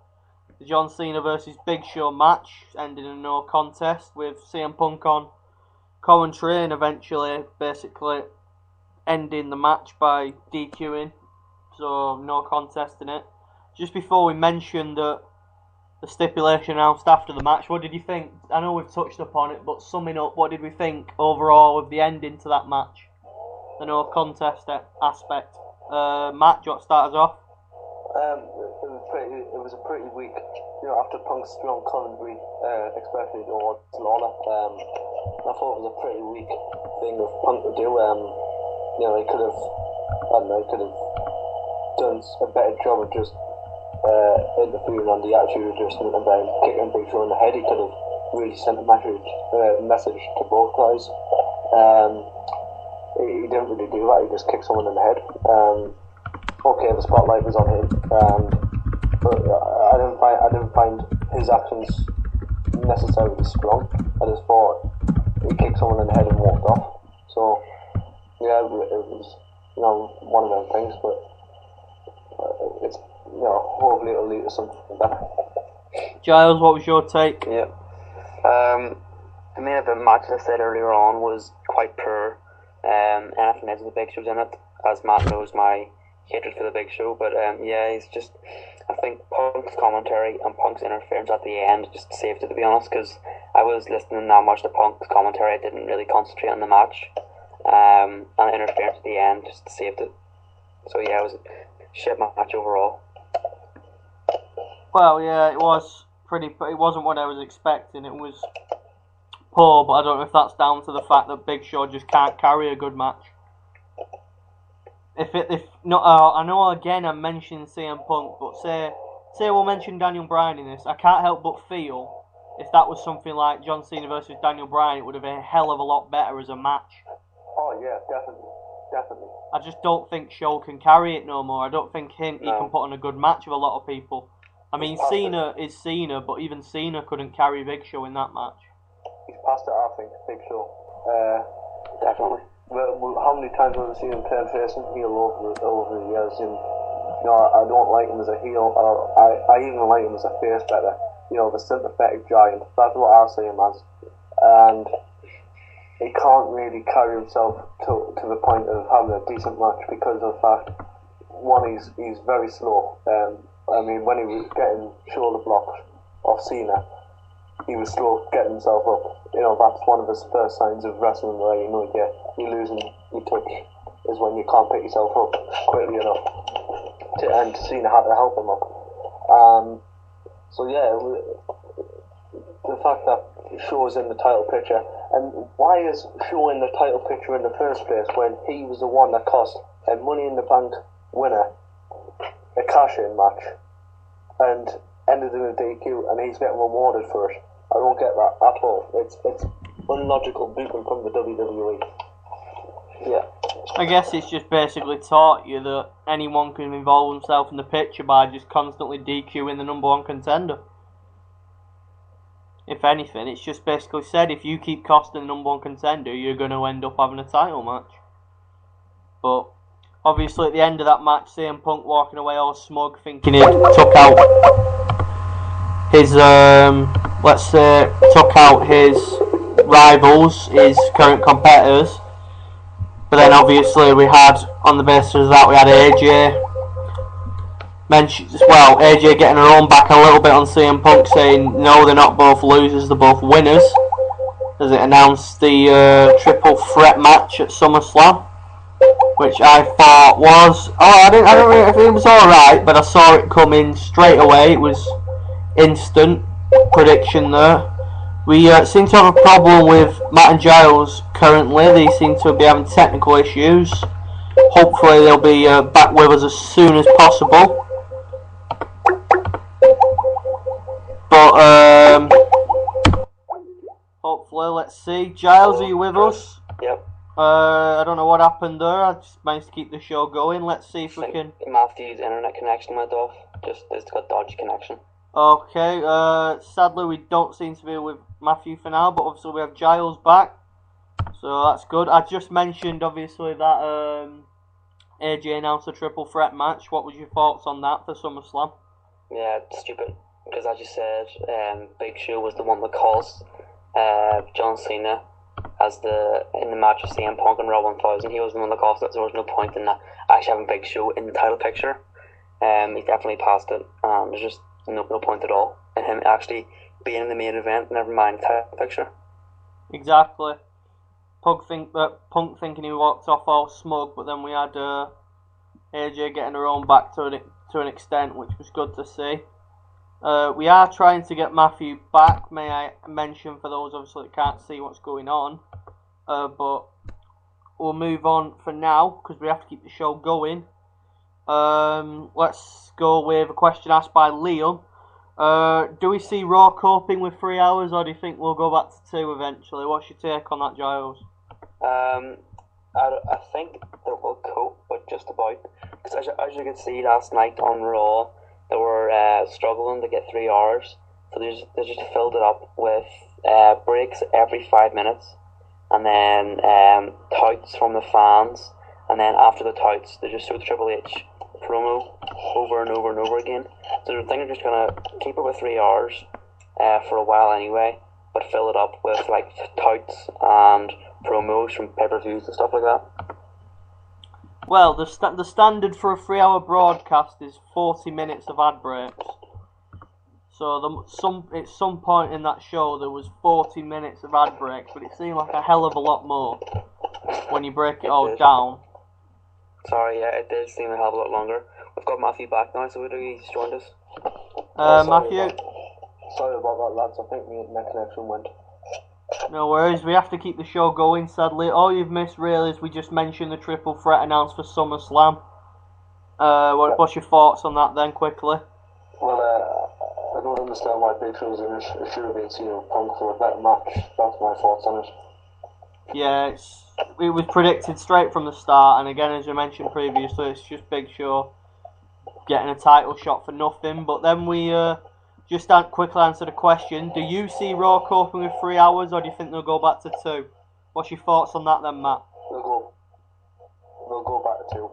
the John Cena versus Big Show match, ending in a no contest with CM Punk on commentary and eventually basically ending the match by DQing, so no contest in it. Just before we mention the stipulation announced after the match, what did you think? I know we've touched upon it, but summing up, what did we think overall of the ending to that match? The no contest aspect. Matt, do you want to start us off? It was a pretty weak, after Punk's strong commentary, especially towards Lawler. I thought it was a pretty weak thing of Punk to do. He could have, done a better job of just interfering on the attitude adjustment and then kicking Big Show in the head. He could have really sent a message to both guys. He didn't really do that. He just kicked someone in the head. Okay, the spotlight was on him, but I didn't find his actions necessarily strong. I just thought he kicked someone in the head and walked off. So yeah, it was one of those things, but it's hopefully it'll lead to something better. Giles, what was your take? Yeah, the main event match, as I said earlier on, was quite poor. Anything else with the Big Show's in it, as Matt knows my hatred for the Big Show, but he's just, I think Punk's commentary and Punk's interference at the end just saved it, to be honest, because I was listening that much to Punk's commentary, I didn't really concentrate on the match, and the interference at the end just saved it. So yeah, it was a shit match overall. Well, yeah, it was it wasn't what I was expecting. It was poor, but I don't know if that's down to the fact that Big Show just can't carry a good match. If not, I know again I'm mentioning CM Punk, but say we'll mention Daniel Bryan in this, I can't help but feel if that was something like John Cena versus Daniel Bryan, it would have been a hell of a lot better as a match. Oh yeah, definitely. I just don't think Show can carry it no more. I don't think he can put on a good match with a lot of people. I mean, Cena is Cena, but even Cena couldn't carry Big Show in that match. He's past it, I think, Big Show. Definitely. Well, how many times have we seen him turn face and heel over the years? And I don't like him as a heel. I even like him as a face better. The sympathetic giant. That's what I see him as. And he can't really carry himself to the point of having a decent match because of the fact, one, he's very slow. I mean, when he was getting shoulder blocked off Cena, he was slow getting himself up. That's one of his first signs of wrestling where you're losing your touch, is when you can't pick yourself up quickly enough. And Cena had to help him up. So yeah, the fact that Show's in the title picture, and why is Show in the title picture in the first place when he was the one that cost a Money in the Bank winner a cash-in match and ended in a DQ, and he's getting rewarded for it? I don't get that at all. It's unlogical booking from the WWE. Yeah. I guess it's just basically taught you that anyone can involve himself in the picture by just constantly DQing the number one contender. If anything, it's just basically said if you keep costing the number one contender, you're going to end up having a title match. But obviously at the end of that match, CM Punk walking away all smug, thinking he took out his rivals, his current competitors. But then obviously we had, on the basis of that, we had AJ AJ getting her own back a little bit on CM Punk, saying no, they're not both losers, they're both winners, as it announced the triple threat match at SummerSlam, which I thought was, I don't really think it was alright, but I saw it coming straight away. It was instant prediction there. We seem to have a problem with Matt and Giles currently. They seem to be having technical issues. Hopefully they'll be back with us as soon as possible. But hopefully, let's see. Giles, are you with us? Yep. I don't know what happened there. I just managed to keep the show going. Let's see if we can. Matthew's internet connection went off. It's got dodgy connection. Okay. Sadly, we don't seem to be with Matthew for now, but obviously we have Giles back, so that's good. I just mentioned obviously that AJ announced a triple threat match. What was your thoughts on that for SummerSlam? Yeah, it's stupid. Because as you said, Big Show was the one that caused John Cena in the match of CM Punk and Raw 1000. He was the one that caused it, so there was no point in that actually having Big Show in the title picture. He definitely passed it. There's just no point at all in him actually being in the main event. Never mind the title picture. Exactly. Punk thinking he walked off all smug, but then we had AJ getting her own back to an extent, which was good to see. We are trying to get Matthew back, may I mention, for those obviously that can't see what's going on. But we'll move on for now, because we have to keep the show going. Let's go with a question asked by Liam. Do we see Raw coping with 3 hours, or do you think we'll go back to 2 eventually? What's your take on that, Giles? I think that we'll cope with just about. Because as you could see last night on Raw, they were struggling to get 3 hours, so they just filled it up with breaks every 5 minutes, and then touts from the fans, and then after the touts, they just showed the Triple H promo over and over and over again. So I think they're just gonna keep it with 3 hours for a while anyway, but fill it up with like touts and promos from pay-per-views and stuff like that. Well, the standard for a 3-hour broadcast is 40 minutes of ad breaks. So at some point in that show there was 40 minutes of ad breaks, but it seemed like a hell of a lot more when you break it all down. Sorry, yeah, it did seem a hell of a lot longer. We've got Matthew back now, so he's joined us. Matthew? Sorry about that, lads. I think my connection went. No worries, we have to keep the show going, sadly. All you've missed, really, is we just mentioned the triple threat announced for SummerSlam. What's your thoughts on that, then, quickly? Well, I don't understand why Big Show's in it. It should have been CM Punk for a better match. That's my thoughts on it. Yeah, it was predicted straight from the start, and again, as I mentioned previously, it's just Big Show getting a title shot for nothing. But then we just quickly answer the question: do you see Raw coping with 3 hours, or do you think they'll go back to 2? What's your thoughts on that, then, Matt? They'll go back to 2.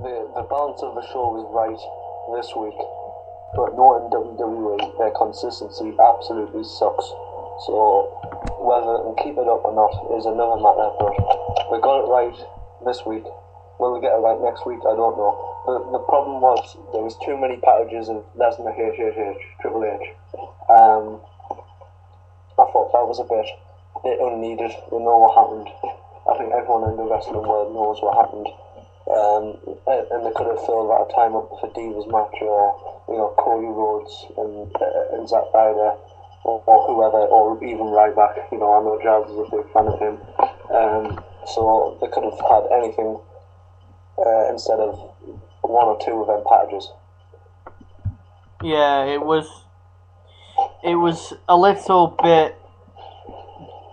The balance of the show is right this week, but not in WWE. Their consistency absolutely sucks. So whether they keep it up or not is another matter. But they got it right this week. Will they get it right next week? I don't know. The problem was there was too many packages of Lesnar, Triple H. I thought that was a bit unneeded. We know what happened. I think everyone in the wrestling world knows what happened. And they could have filled that time up for Divas match, or Cody Rhodes and Zack Ryder, or whoever, or even Ryback. I know Giles is a big fan of him. So they could have had anything instead of 1 or 2 of them packages. Yeah, it was a little bit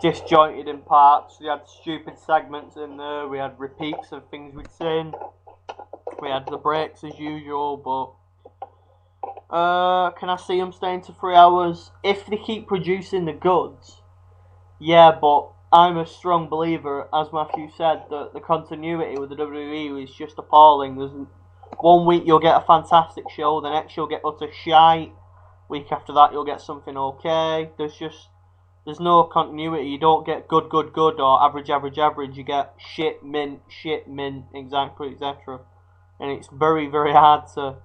disjointed in parts. We had stupid segments in there, we had repeats of things we'd seen, we had the breaks as usual, but can I see them staying to 3 hours? If they keep producing the goods, yeah, but I'm a strong believer, as Matthew said, that the continuity with the WWE is just appalling. There's 1 week you'll get a fantastic show, the next you'll get utter shite, week after that you'll get something okay. There's no continuity. You don't get good, or average. You get shit, mint, exactly, etc. And it's very, very hard to...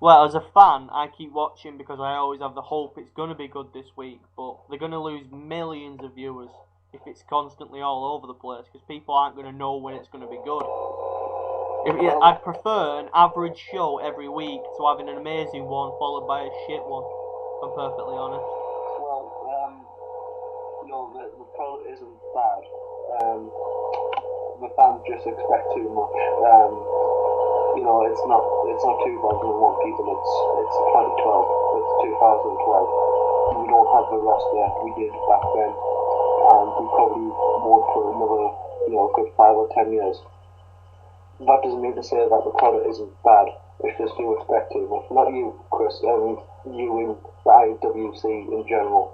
Well, as a fan, I keep watching because I always have the hope it's going to be good this week, but they're going to lose millions of viewers if it's constantly all over the place, because people aren't going to know when it's going to be good. I'd prefer an average show every week to having an amazing one followed by a shit one, if I'm perfectly honest. The product isn't bad. The fans just expect too much. It's not 2001 people. It's 2012. It's 2012. We don't have the roster we did back then, and we probably won't for another, good 5 or 10 years. That doesn't mean to say that the product isn't bad. It's just you expect too much. Not you, Chris. I mean, you in the IWC in general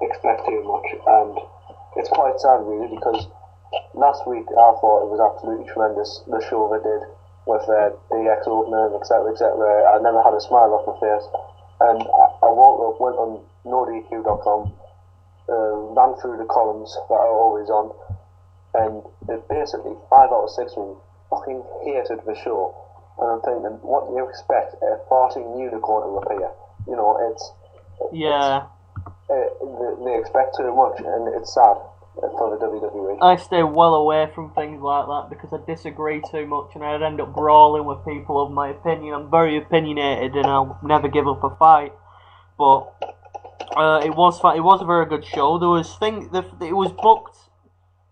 expect too much, and it's quite sad really because last week I thought it was absolutely tremendous, the show they did with DX opening, etc., etc. I never had a smile off my face, and I woke up, went on NoDQ.com, ran through the columns that are always on, and it basically 5 out of 6 of them fucking hated the show. And I'm thinking, what do you expect a farting unicorn to appear? They expect too much, and it's sad for the WWE. I stay well away from things like that because I disagree too much, and I'd end up brawling with people of my opinion. I'm very opinionated, and I'll never give up a fight. But it was a very good show. It was booked.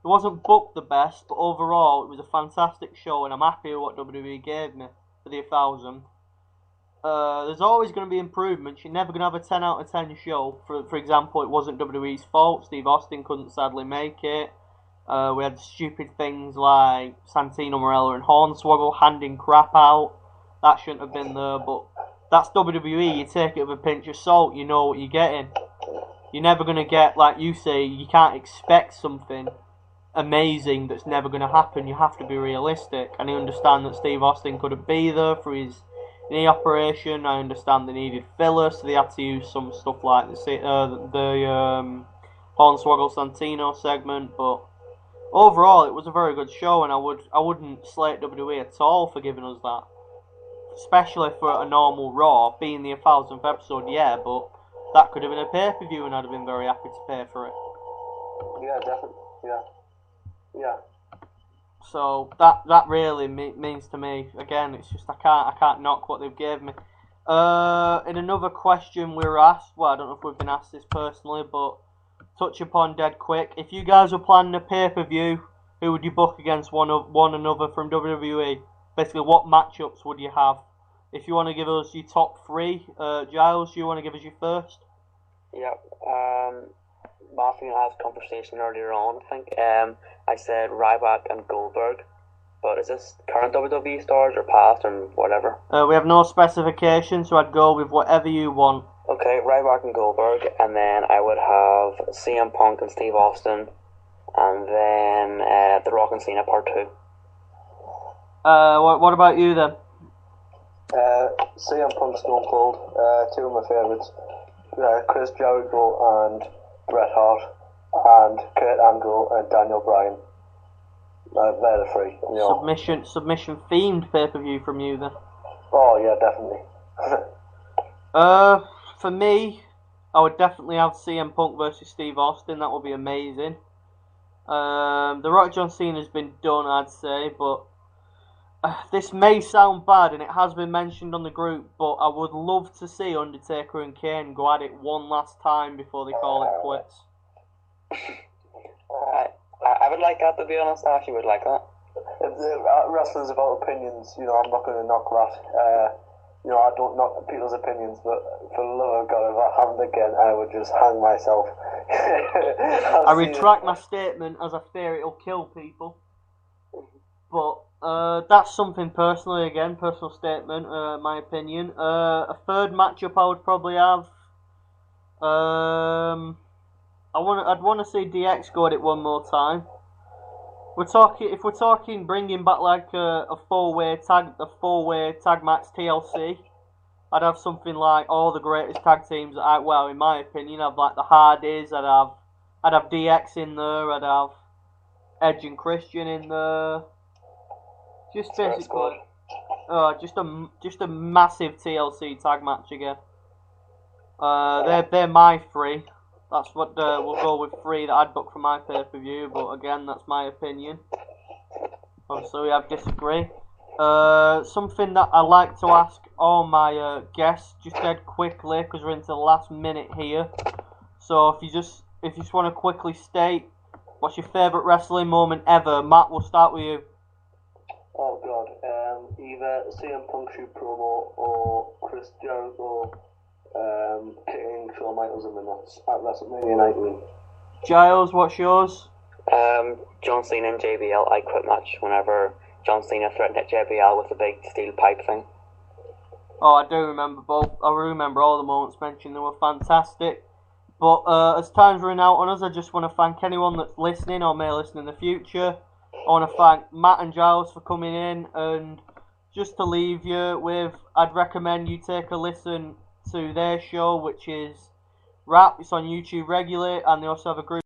It wasn't booked the best, but overall it was a fantastic show, and I'm happy with what WWE gave me for the 1,000. There's always going to be improvements. You're never going to have a 10 out of 10 show. For example, it wasn't WWE's fault. Steve Austin couldn't sadly make it. We had stupid things like Santino Marella and Hornswoggle handing crap out. That shouldn't have been there, but that's WWE. You take it with a pinch of salt. You know what you're getting. You're never going to get, like you say, you can't expect something amazing that's never going to happen. You have to be realistic. And I understand that Steve Austin couldn't be there for his knee operation. I understand they needed filler, so they had to use some stuff like the Hornswoggle Santino segment. But overall, it was a very good show, and I wouldn't slate WWE at all for giving us that, especially for a normal Raw being the 1,000th episode. Yeah, but that could have been a pay-per-view, and I'd have been very happy to pay for it. Yeah, definitely. Yeah. So that really means to me. Again, it's just I can't knock what they've gave me. In another question we were asked, well, I don't know if we've been asked this personally, but touch upon dead quick. If you guys were planning a pay-per-view, who would you book against one another from WWE? Basically, what matchups would you have? If you want to give us your top 3, Giles, you want to give us your first? Yeah. Matthew and I had a conversation earlier on, I think. I said Ryback and Goldberg, but is this current WWE stars or past and whatever? We have no specification, so I'd go with whatever you want. Okay, Ryback and Goldberg, and then I would have CM Punk and Steve Austin, and then The Rock and Cena Part 2. What about you then? CM Punk, Stone Cold, 2 of my favourites. Chris Jericho and Bret Hart, and Kurt Angle and Daniel Bryan. They're the 3. Submission themed pay-per-view from you then. Oh yeah, definitely. For me, I would definitely have CM Punk versus Steve Austin. That would be amazing. The Rock John Cena's been done, I'd say, but this may sound bad, and it has been mentioned on the group, but I would love to see Undertaker and Kane go at it one last time before they call it quits. I would like that, to be honest. I actually would like that. Wrestling's about opinions. I'm not going to knock that. I don't knock people's opinions, but for the love of God, if that happened again, I would just hang myself. I retract my statement, as I fear it'll kill people. But that's something personal statement, my opinion. A third matchup I would probably have. I'd want to see DX go at it one more time. If we're talking bringing back like a four-way tag match TLC, I'd have something like all the greatest tag teams. In my opinion, I'd like the Hardys. I'd have DX in there. I'd have Edge and Christian in there. Just basically, just a massive TLC tag match again. They're my 3. That's what we'll go with 3 that I'd book for my pay-per-view. But again, that's my opinion. Obviously, we have disagree. Something that I like to ask all my guests, just dead quickly, because we're into the last minute here. So if you just want to quickly state, what's your favourite wrestling moment ever? Matt, we'll start with you. Oh God, either CM Punk shoot promo or Chris Jericho kicking Shawn Michaels in the nuts at WrestleMania 19. Giles, what's yours? John Cena and JBL I Quit match whenever John Cena threatened to hit JBL with a big steel pipe thing. Oh, I do remember both. I remember all the moments mentioned. They were fantastic. But as time's running out on us, I just want to thank anyone that's listening or may listen in the future. I want to thank Matt and Giles for coming in, and just to leave you with, I'd recommend you take a listen to their show, which is Rap. It's on YouTube regularly, and they also have a group